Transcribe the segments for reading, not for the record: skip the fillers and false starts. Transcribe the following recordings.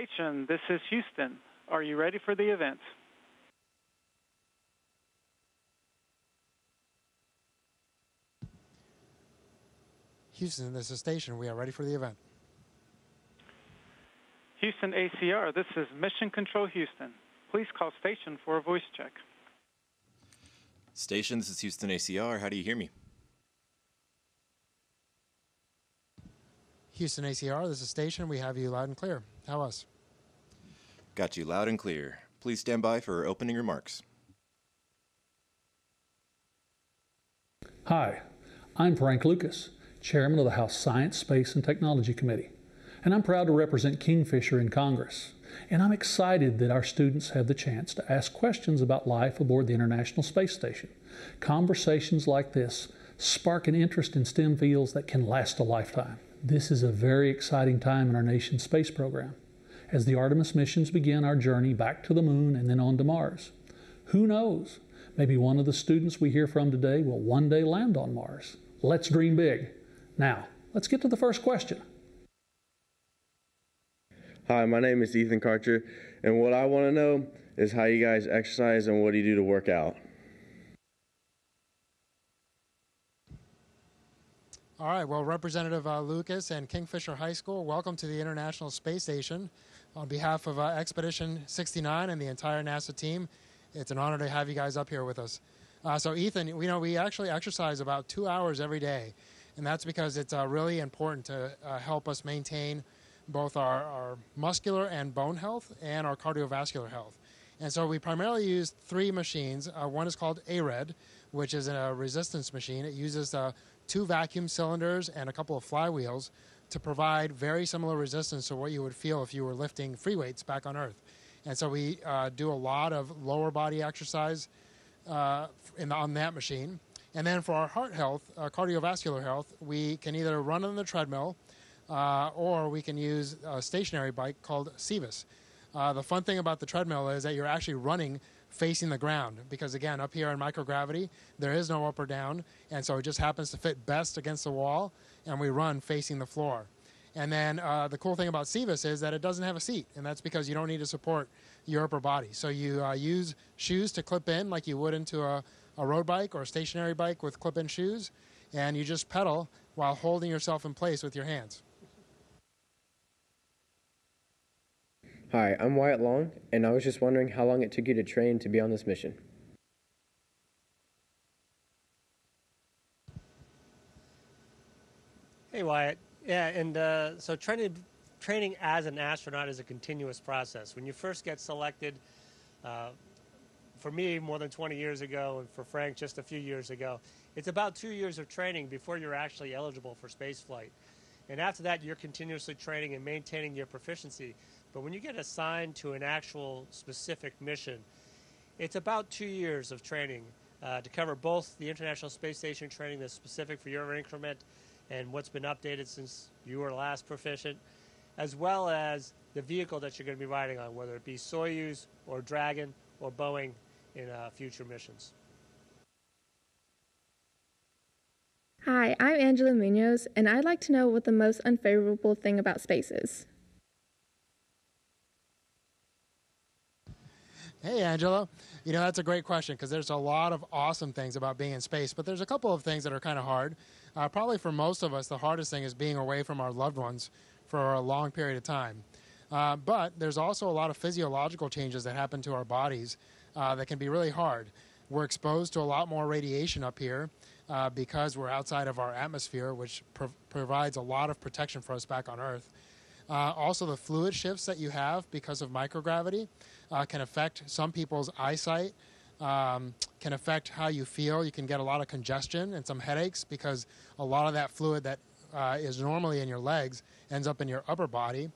station, this is Houston. Are you ready for the event? Houston, this is station. We are ready for the event. Houston ACR, this is Mission Control Houston. Please call station for a voice check. Station, this is Houston ACR. How do you hear me? Houston ACR, this is station. We have you loud and clear. How us? Got you loud and clear. Please stand by for opening remarks. Hi, I'm Frank Lucas, Chairman of the House Science, Space, and Technology Committee, and I'm proud to represent Kingfisher in Congress. And I'm excited that our students have the chance to ask questions about life aboard the International Space Station. Conversations like this spark an interest in STEM fields that can last a lifetime. This is a very exciting time in our nation's space program, as the Artemis missions begin our journey back to the moon and then on to Mars. Who knows? Maybe one of the students we hear from today will one day land on Mars. Let's dream big. Now, let's get to the first question. Hi, my name is Ethan Karcher, and what I want to know is how you guys exercise and what do you do to work out? All right, well, Representative Lucas and Kingfisher High School, welcome to the International Space Station. On behalf of Expedition 69 and the entire NASA team, it's an honor to have you guys up here with us. So Ethan, we actually exercise about 2 hours every day, and that's because it's really important to help us maintain both our muscular and bone health and our cardiovascular health. And so we primarily use 3 machines. One is called ARED, which is a resistance machine. It uses 2 vacuum cylinders and a couple of flywheels to provide very similar resistance to what you would feel if you were lifting free weights back on Earth. And so we do a lot of lower body exercise on that machine. And then for our heart health, cardiovascular health, we can either run on the treadmill or we can use a stationary bike called SpaceVision. The fun thing about the treadmill is that you're actually running facing the ground because, again, up here in microgravity, there is no up or down, and so it just happens to fit best against the wall, and we run facing the floor. And then the cool thing about SpaceVision is that it doesn't have a seat, and that's because you don't need to support your upper body. So you use shoes to clip in like you would into a road bike or a stationary bike with clip-in shoes, and you just pedal while holding yourself in place with your hands. Hi, I'm Wyatt Long, and I was just wondering how long it took you to train to be on this mission. Hey, Wyatt. Yeah, and so training as an astronaut is a continuous process. When you first get selected, for me more than 20 years ago, and for Frank just a few years ago, it's about 2 years of training before you're actually eligible for spaceflight. And after that, you're continuously training and maintaining your proficiency. But when you get assigned to an actual specific mission, it's about 2 years of training to cover both the International Space Station training that's specific for your increment and what's been updated since you were last proficient, as well as the vehicle that you're going to be riding on, whether it be Soyuz or Dragon or Boeing in future missions. Hi, I'm Angela Munoz, and I'd like to know what the most unfavorable thing about space is. Hey, Angela. That's a great question because there's a lot of awesome things about being in space, but there's a couple of things that are kind of hard. Probably for most of us, the hardest thing is being away from our loved ones for a long period of time. But there's also a lot of physiological changes that happen to our bodies that can be really hard. We're exposed to a lot more radiation up here because we're outside of our atmosphere, which provides a lot of protection for us back on Earth. Also, the fluid shifts that you have because of microgravity can affect some people's eyesight, can affect how you feel. You can get a lot of congestion and some headaches because a lot of that fluid that is normally in your legs ends up in your upper body.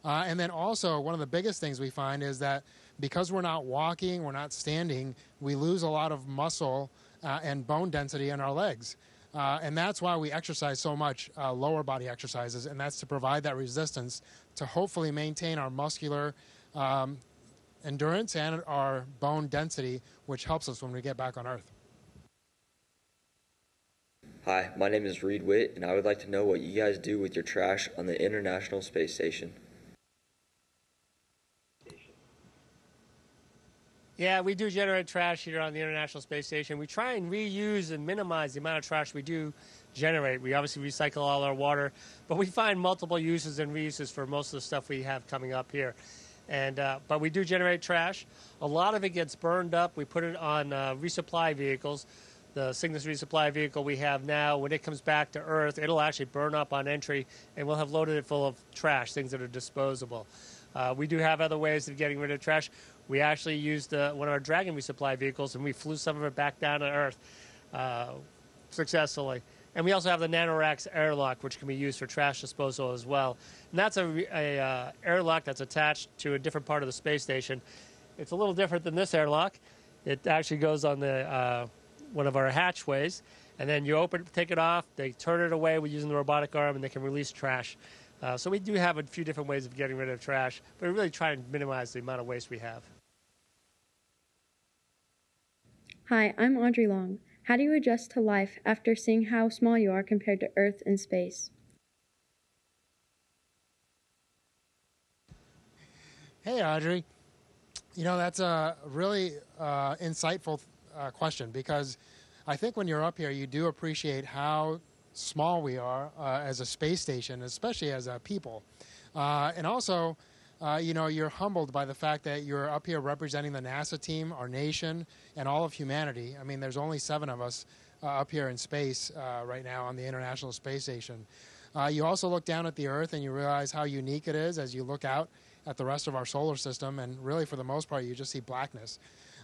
And then also, one of the biggest things we find is that because we're not walking, we're not standing, we lose a lot of muscle and bone density in our legs. And that's why we exercise so much lower body exercises, and that's to provide that resistance to hopefully maintain our muscular endurance and our bone density, which helps us when we get back on Earth. Hi, my name is Reed Witt, and I would like to know what you guys do with your trash on the International Space Station. Yeah, we do generate trash here on the International Space Station. We try and reuse and minimize the amount of trash we do generate. We obviously recycle all our water, but we find multiple uses and reuses for most of the stuff we have coming up here. But we do generate trash. A lot of it gets burned up. We put it on resupply vehicles. The Cygnus resupply vehicle we have now, when it comes back to Earth, it'll actually burn up on entry, and we'll have loaded it full of trash, things that are disposable. We do have other ways of getting rid of trash. We actually used one of our Dragon resupply vehicles, and we flew some of it back down to Earth successfully. And we also have the NanoRacks airlock, which can be used for trash disposal as well. And that's a airlock that's attached to a different part of the space station. It's a little different than this airlock. It actually goes on the one of our hatchways, and then you take it off, they turn it away with using the robotic arm, and they can release trash. So we do have a few different ways of getting rid of trash, but we really try and minimize the amount of waste we have. Hi, I'm Audrey Long. How do you adjust to life after seeing how small you are compared to Earth and space? Hey, Audrey. You know, that's a really insightful question, because I think when you're up here, you do appreciate how small we are as a space station, especially as a people. And also, you know, you're humbled by the fact that you're up here representing the NASA team, our nation, and all of humanity. I mean, there's only 7 of us up here in space right now on the International Space Station. You also look down at the Earth and you realize how unique it is as you look out at the rest of our solar system, and really for the most part you just see blackness.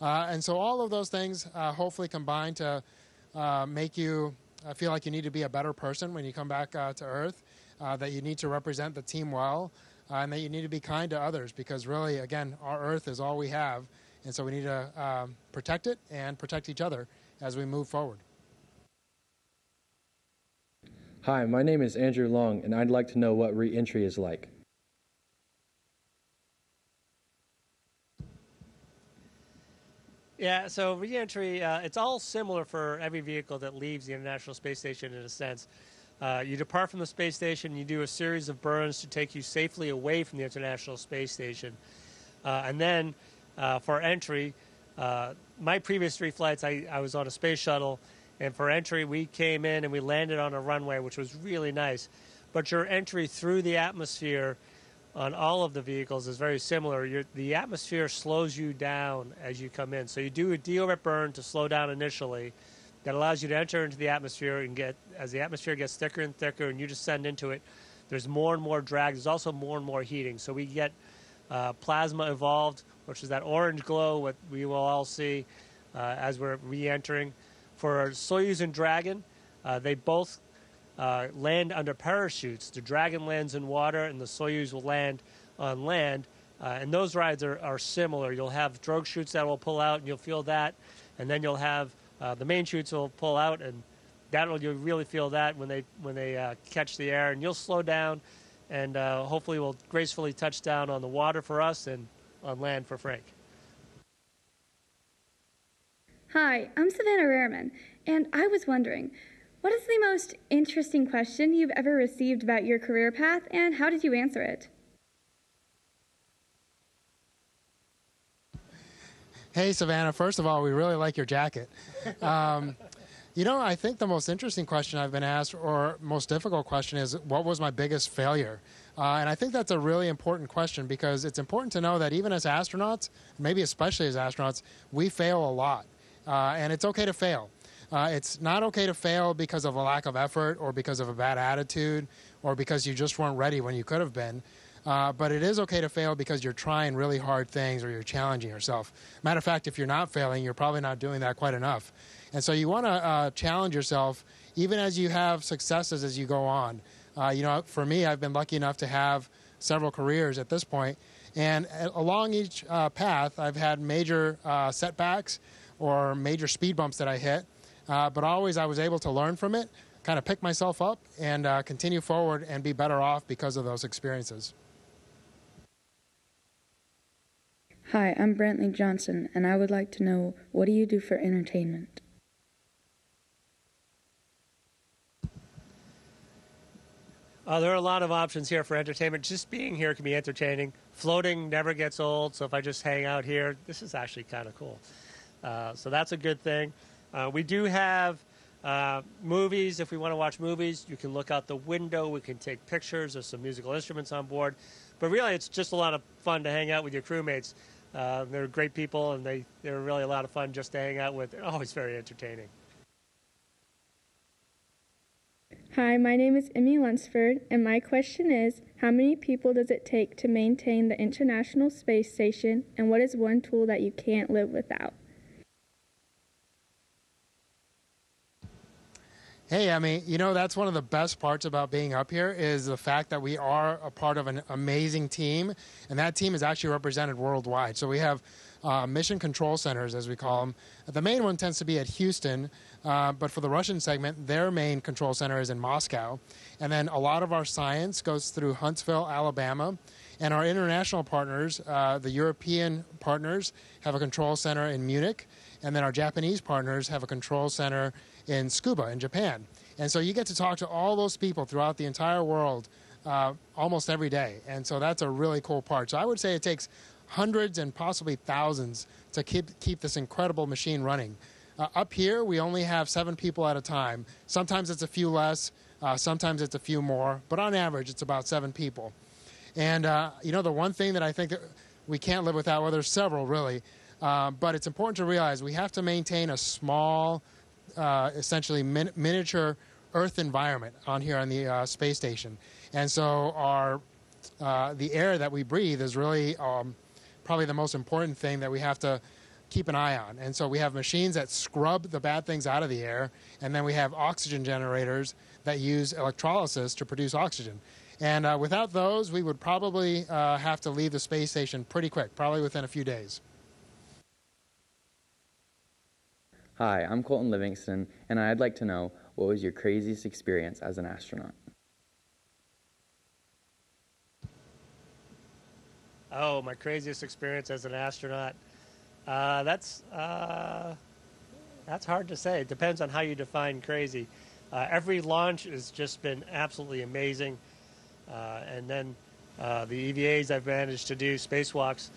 And so all of those things hopefully combine to make you feel like you need to be a better person when you come back to Earth, that you need to represent the team well, and that you need to be kind to others, because really, again, our Earth is all we have, and so we need to protect it and protect each other as we move forward. Hi, my name is Andrew Long, and I'd like to know what re-entry is like. Yeah, so re-entry, it's all similar for every vehicle that leaves the International Space Station in a sense. You depart from the space station, you do a series of burns to take you safely away from the International Space Station. And then for entry, my previous 3 flights, I was on a space shuttle, and for entry we came in and we landed on a runway, which was really nice. But your entry through the atmosphere on all of the vehicles is very similar. The atmosphere slows you down as you come in. So you do a deorbit burn to slow down initially. That allows you to enter into the atmosphere and as the atmosphere gets thicker and thicker and you descend into it, there's more and more drag. There's also more and more heating. So we get plasma evolved, which is that orange glow what we will all see as we're re-entering. For Soyuz and Dragon, they both land under parachutes. The Dragon lands in water and the Soyuz will land on land. And those rides are similar. You'll have drogue chutes that will pull out and you'll feel that. And then you'll have the main chutes will pull out, and you'll really feel that when they catch the air. And you'll slow down, and hopefully we'll gracefully touch down on the water for us and on land for Frank. Hi, I'm Savannah Rehrman, and I was wondering, what is the most interesting question you've ever received about your career path, and how did you answer it? Hey, Savannah, first of all, we really like your jacket. You know, I think the most interesting question I've been asked, or most difficult question, is what was my biggest failure? And I think that's a really important question, because it's important to know that even as astronauts, maybe especially as astronauts, we fail a lot. And it's okay to fail. It's not okay to fail because of a lack of effort or because of a bad attitude or because you just weren't ready when you could have been. But it is okay to fail because you're trying really hard things or you're challenging yourself. Matter of fact, if you're not failing, you're probably not doing that quite enough. And so you want to challenge yourself even as you have successes as you go on. You know, for me, I've been lucky enough to have several careers at this point. And along each path, I've had major setbacks or major speed bumps that I hit. But always I was able to learn from it, kind of pick myself up and continue forward and be better off because of those experiences. Hi, I'm Brantley Johnson, and I would like to know, what do you do for entertainment? There are a lot of options here for entertainment. Just being here can be entertaining. Floating never gets old, so if I just hang out here, this is actually kind of cool. So that's a good thing. We do have movies. If we want to watch movies, you can look out the window. We can take pictures. There's some musical instruments on board. But really, it's just a lot of fun to hang out with your crewmates. They're great people, and they're really a lot of fun just to hang out with. They're always very entertaining. Hi, my name is Emmy Lunsford, and my question is, how many people does it take to maintain the International Space Station, and what is one tool that you can't live without? Hey, Emmy, you know, that's one of the best parts about being up here is the fact that we are a part of an amazing team, and that team is actually represented worldwide. So we have mission control centers, as we call them. The main one tends to be at Houston, but for the Russian segment, their main control center is in Moscow. And then a lot of our science goes through Huntsville, Alabama. And our international partners, the European partners, have a control center in Munich. And then our Japanese partners have a control center in Tsukuba in Japan. And so you get to talk to all those people throughout the entire world almost every day. And so that's a really cool part. So I would say it takes hundreds and possibly thousands to keep this incredible machine running. Up here, we only have 7 people at a time. Sometimes it's a few less, sometimes it's a few more, but on average, it's about 7 people. And, you know, the one thing that I think that we can't live without, well, there's several really, but it's important to realize we have to maintain a small, essentially miniature Earth environment on here on the space station. And so the air that we breathe is really probably the most important thing that we have to keep an eye on. And so we have machines that scrub the bad things out of the air, and then we have oxygen generators that use electrolysis to produce oxygen. And without those, we would probably have to leave the space station pretty quick, probably within a few days. Hi, I'm Colton Livingston, and I'd like to know, what was your craziest experience as an astronaut? Oh, my craziest experience as an astronaut. That's hard to say. It depends on how you define crazy. Every launch has just been absolutely amazing. And then the EVAs I've managed to do, spacewalks,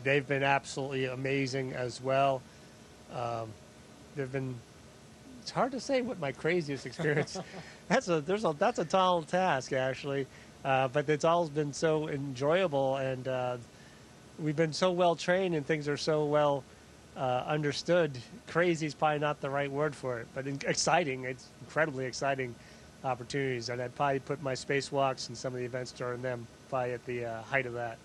they've been absolutely amazing as well. It's hard to say what my craziest experience. That's a tall task, actually. But it's all been so enjoyable, and we've been so well trained, and things are so well understood. Crazy is probably not the right word for it, but exciting. It's incredibly exciting opportunities, and I'd probably put my spacewalks and some of the events during them probably at the height of that.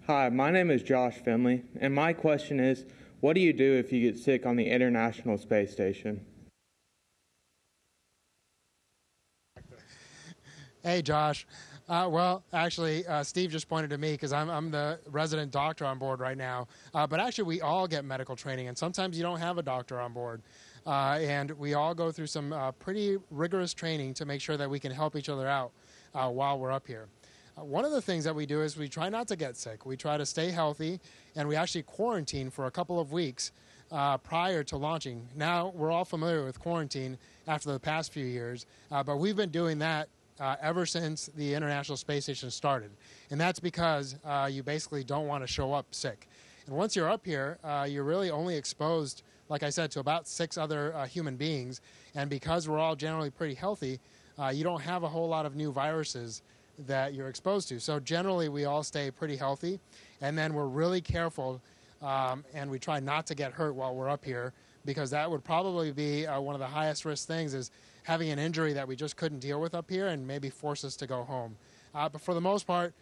Hi, my name is Josh Finley, and my question is, what do you do if you get sick on the International Space Station? Hey, Josh. Well, actually, Steve just pointed to me because I'm the resident doctor on board right now. But actually, we all get medical training, and sometimes you don't have a doctor on board. And we all go through some pretty rigorous training to make sure that we can help each other out while we're up here. One of the things that we do is we try not to get sick. We try to stay healthy, and we actually quarantine for a couple of weeks prior to launching. Now, we're all familiar with quarantine after the past few years, but we've been doing that ever since the International Space Station started. And that's because you basically don't want to show up sick. And once you're up here, you're really only exposed, like I said, to about 6 other human beings. And because we're all generally pretty healthy, you don't have a whole lot of new viruses that you're exposed to. So generally, we all stay pretty healthy. And then we're really careful, and we try not to get hurt while we're up here, because that would probably be one of the highest risk things, is having an injury that we just couldn't deal with up here and maybe force us to go home. But for the most part,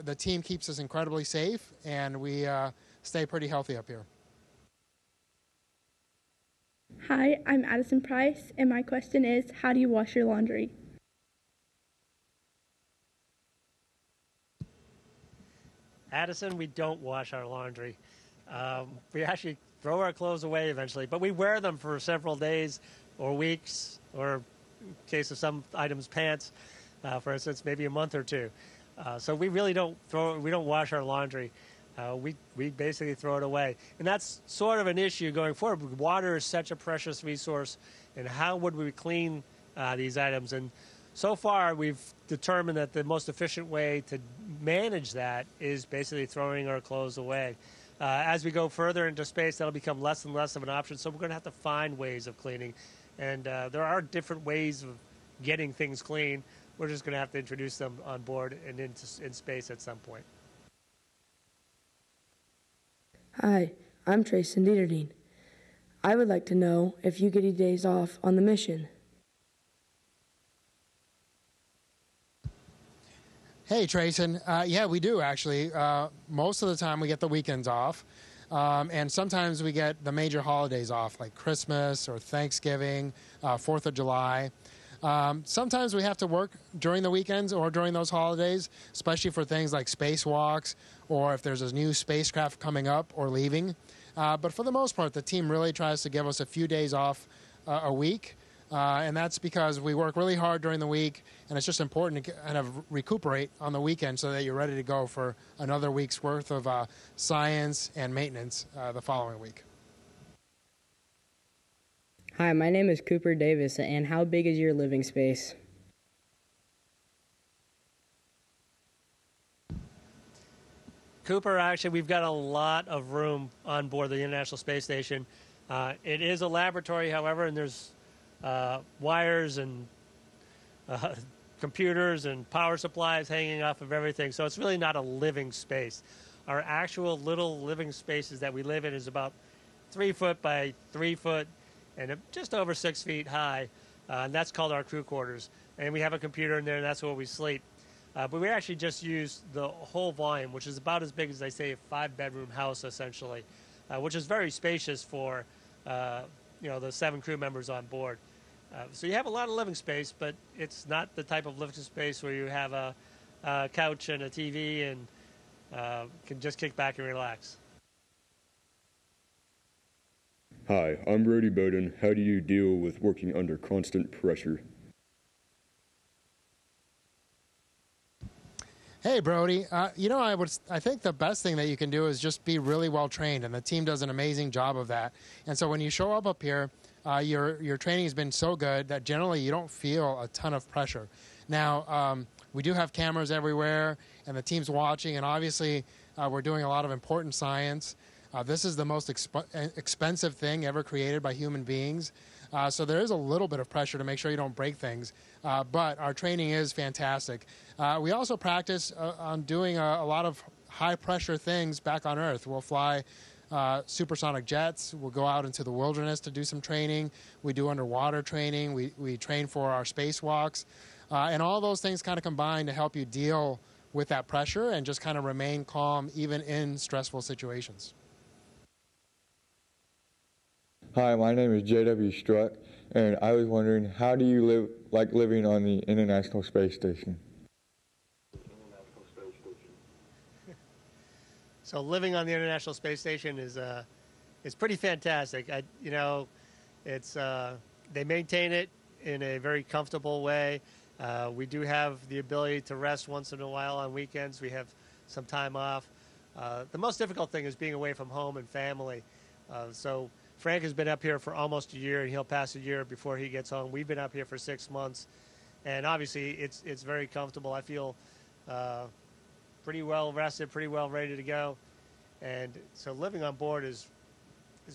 the team keeps us incredibly safe, and we stay pretty healthy up here. Hi, I'm Addison Price, and my question is, how do you wash your laundry? Addison, we don't wash our laundry. We actually throw our clothes away eventually, but we wear them for several days or weeks, or in case of some items, pants, for instance, maybe a month or two. So we really don't wash our laundry. we basically throw it away. And that's sort of an issue going forward. Water is such a precious resource, and how would we clean these items? And so far, we've determined that the most efficient way to manage that is basically throwing our clothes away. As we go further into space, that'll become less and less of an option, so we're going to have to find ways of cleaning. And there are different ways of getting things clean. We're just going to have to introduce them on board and in space at some point. Hi, I'm Trace Dieterdien. I would like to know if you get any days off on the mission. Hey, Trayson. Yeah, we do, actually. Most of the time we get the weekends off. And sometimes we get the major holidays off, like Christmas or Thanksgiving, 4th of July. Sometimes we have to work during the weekends or during those holidays, especially for things like spacewalks or if there's a new spacecraft coming up or leaving. But for the most part, the team really tries to give us a few days off a week. And that's because we work really hard during the week, and it's just important to kind of recuperate on the weekend so that you're ready to go for another week's worth of science and maintenance the following week. Hi, my name is Cooper Davis, and how big is your living space? Cooper, actually, we've got a lot of room on board the International Space Station. It is a laboratory, however, and there's wires and computers and power supplies hanging off of everything, so it's really not a living space. Our actual little living spaces that we live in is about 3 foot by 3 foot and just over 6 feet high, and that's called our crew quarters. And we have a computer in there, and that's where we sleep. But we actually just use the whole volume, which is about as big as, I say, a 5-bedroom house, essentially, which is very spacious for the 7 crew members on board. So you have a lot of living space, but it's not the type of living space where you have a couch and a TV and can just kick back and relax. Hi, I'm Brody Bowden. How do you deal with working under constant pressure? Hey, Brody. I think the best thing that you can do is just be really well trained, and the team does an amazing job of that. And so when you show up here, your training has been so good that generally you don't feel a ton of pressure. Now, we do have cameras everywhere, and the team's watching, and obviously we're doing a lot of important science. This is the most expensive thing ever created by human beings. So there is a little bit of pressure to make sure you don't break things. But our training is fantastic. We also practice on doing a lot of high-pressure things back on Earth. We'll fly supersonic jets. We'll go out into the wilderness to do some training. We do underwater training. We train for our spacewalks. And all those things kind of combine to help you deal with that pressure and just kind of remain calm even in stressful situations. Hi, my name is J.W. Struck, and I was wondering, how do you like living on the International Space Station? So living on the International Space Station is pretty fantastic. They maintain it in a very comfortable way. We do have the ability to rest once in a while on weekends. We have some time off. The most difficult thing is being away from home and family. So Frank has been up here for almost a year, and he'll pass a year before he gets home. We've been up here for 6 months, and obviously it's very comfortable. I feel pretty well rested, pretty well ready to go, and so living on board is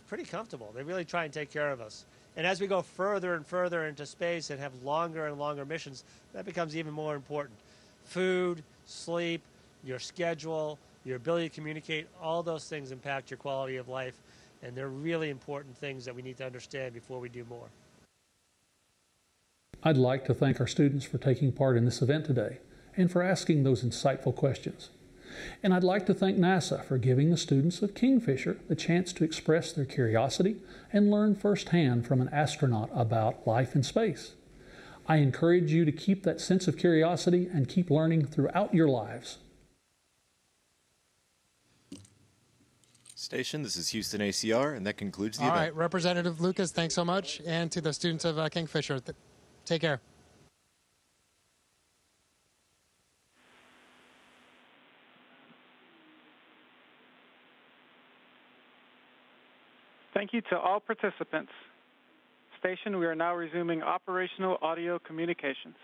pretty comfortable. They really try and take care of us. And as we go further and further into space and have longer and longer missions, that becomes even more important. Food, sleep, your schedule, your ability to communicate, all those things impact your quality of life. And they're really important things that we need to understand before we do more. I'd like to thank our students for taking part in this event today and for asking those insightful questions. And I'd like to thank NASA for giving the students of Kingfisher the chance to express their curiosity and learn firsthand from an astronaut about life in space. I encourage you to keep that sense of curiosity and keep learning throughout your lives. Station, this is Houston ACR, and that concludes the event. All right, Representative Lucas, thanks so much, and to the students of Kingfisher, take care. Thank you to all participants. Station, we are now resuming operational audio communications.